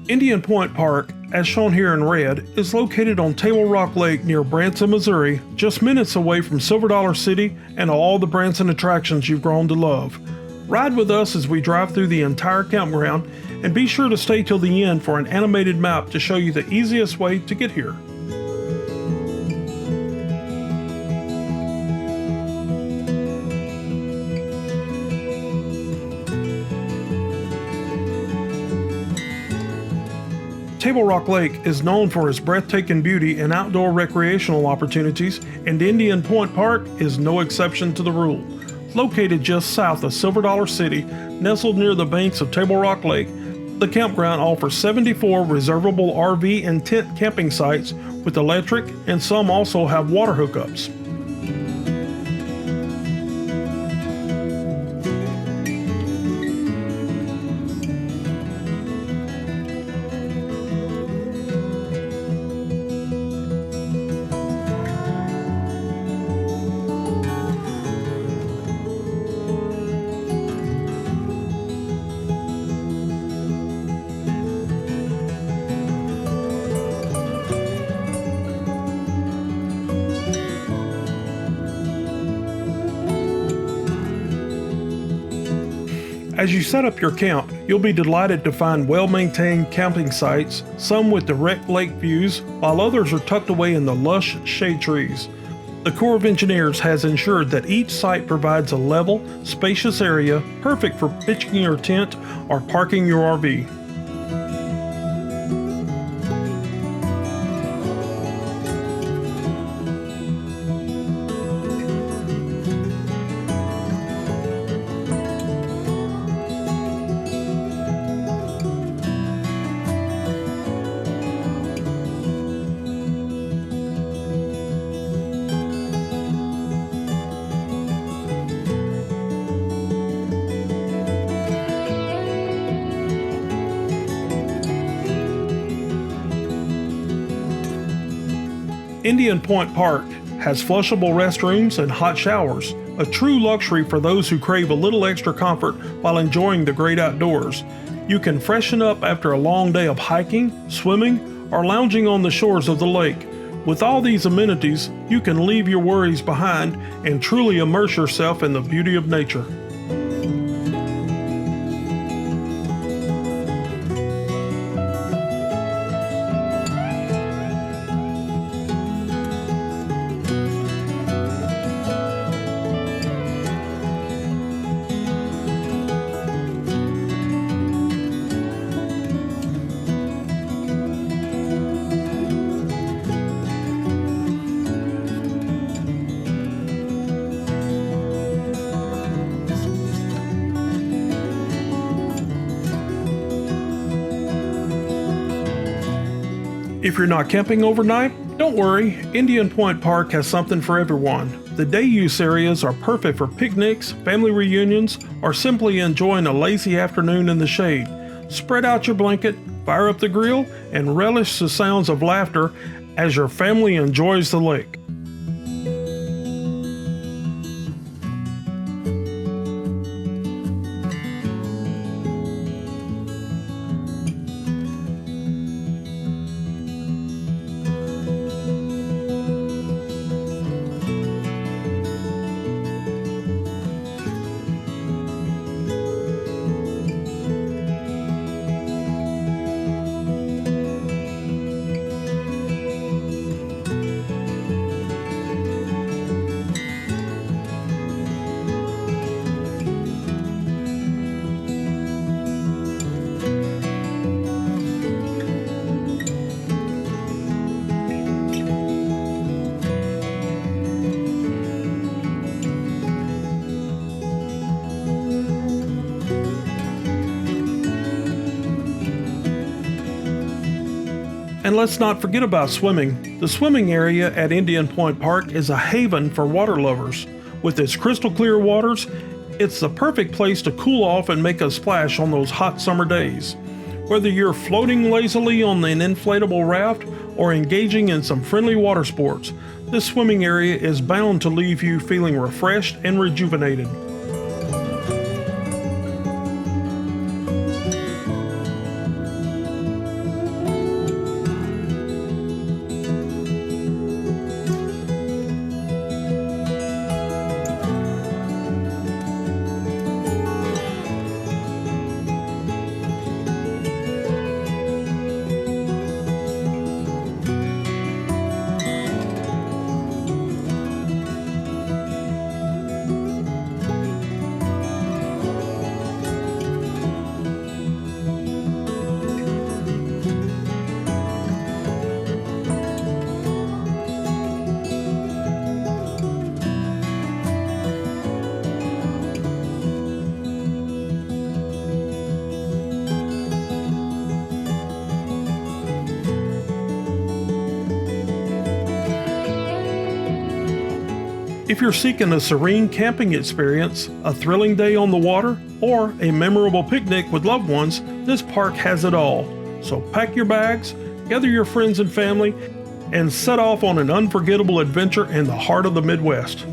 Indian Point Park, as shown here in red, is located on Table Rock Lake near Branson, Missouri, just minutes away from Silver Dollar City and all the Branson attractions you've grown to love. Ride with us as we drive through the entire campground, and be sure to stay till the end for an animated map to show you the easiest way to get here. Table Rock Lake is known for its breathtaking beauty and outdoor recreational opportunities, and Indian Point Park is no exception to the rule. Located just south of Silver Dollar City, nestled near the banks of Table Rock Lake, the campground offers 74 reservable RV and tent camping sites with electric, and some also have water hookups. As you set up your camp, you'll be delighted to find well-maintained camping sites, some with direct lake views, while others are tucked away in the lush shade trees. The Corps of Engineers has ensured that each site provides a level, spacious area perfect for pitching your tent or parking your RV. Indian Point Park has flushable restrooms and hot showers, a true luxury for those who crave a little extra comfort while enjoying the great outdoors. You can freshen up after a long day of hiking, swimming, or lounging on the shores of the lake. With all these amenities, you can leave your worries behind and truly immerse yourself in the beauty of nature. If you're not camping overnight, don't worry, Indian Point Park has something for everyone. The day use areas are perfect for picnics, family reunions, or simply enjoying a lazy afternoon in the shade. Spread out your blanket, fire up the grill, and relish the sounds of laughter as your family enjoys the lake. And let's not forget about swimming. The swimming area at Indian Point Park is a haven for water lovers. With its crystal clear waters, it's the perfect place to cool off and make a splash on those hot summer days. Whether you're floating lazily on an inflatable raft or engaging in some friendly water sports, this swimming area is bound to leave you feeling refreshed and rejuvenated. If you're seeking a serene camping experience, a thrilling day on the water, or a memorable picnic with loved ones, this park has it all. So pack your bags, gather your friends and family, and set off on an unforgettable adventure in the heart of the Midwest.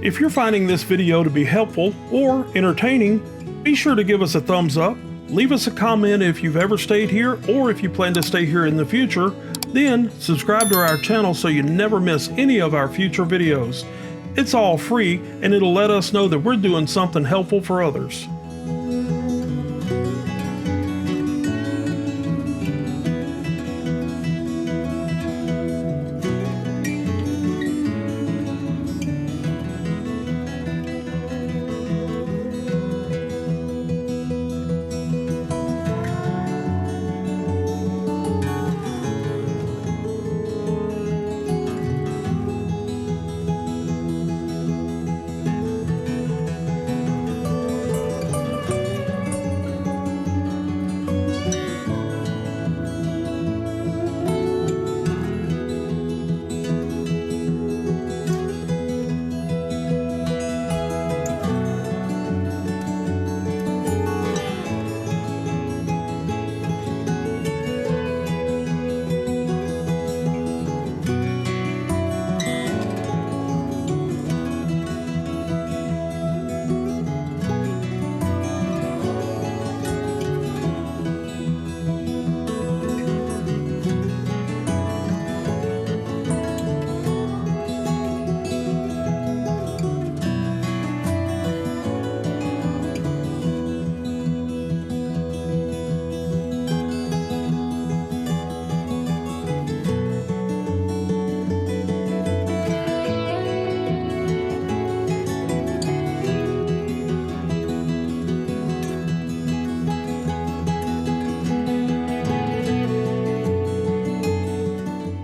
If you're finding this video to be helpful or entertaining, be sure to give us a thumbs up, leave us a comment if you've ever stayed here or if you plan to stay here in the future, then subscribe to our channel so you never miss any of our future videos. It's all free and it'll let us know that we're doing something helpful for others.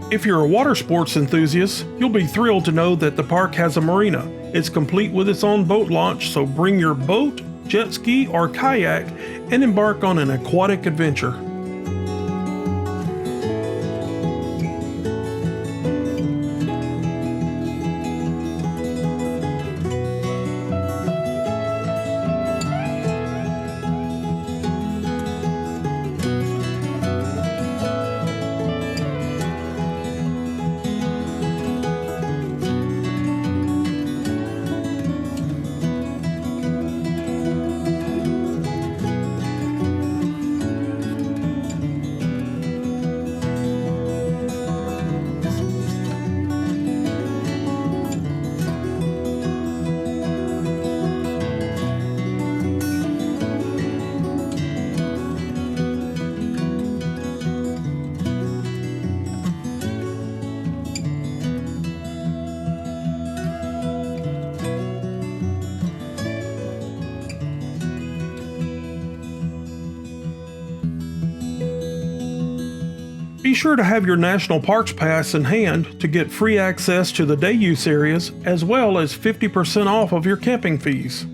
If you're a water sports enthusiast, you'll be thrilled to know that the park has a marina. It's complete with its own boat launch, so bring your boat, jet ski, or kayak and embark on an aquatic adventure. sure to have your National Parks Pass in hand to get free access to the day use areas as well as 50% off of your camping fees.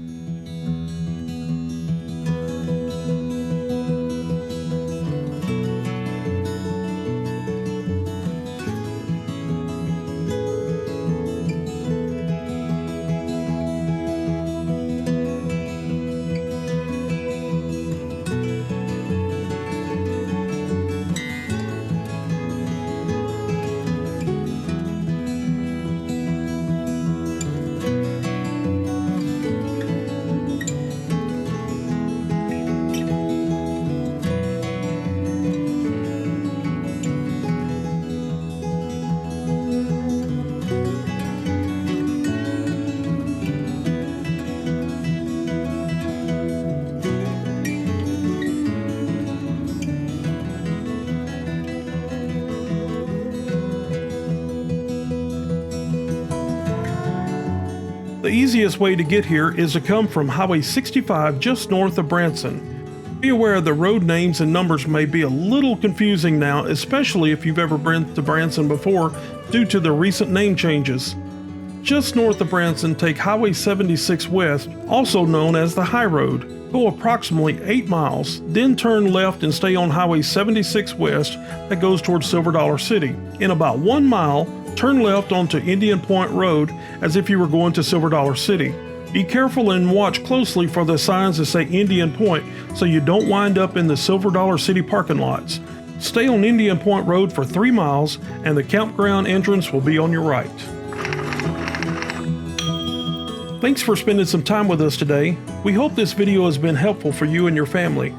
The easiest way to get here is to come from Highway 65 just north of Branson. Be aware the road names and numbers may be a little confusing now, especially if you've ever been to Branson before due to the recent name changes. Just north of Branson, take Highway 76 West, also known as the High Road. Go approximately 8 miles, then turn left and stay on Highway 76 West that goes towards Silver Dollar City. In about 1 mile, turn left onto Indian Point Road as if you were going to Silver Dollar City. Be careful and watch closely for the signs that say Indian Point so you don't wind up in the Silver Dollar City parking lots. Stay on Indian Point Road for 3 miles and the campground entrance will be on your right. Thanks for spending some time with us today. We hope this video has been helpful for you and your family.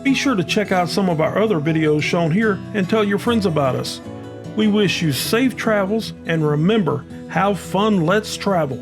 Be sure to check out some of our other videos shown here and tell your friends about us. We wish you safe travels and remember, have fun, let's travel.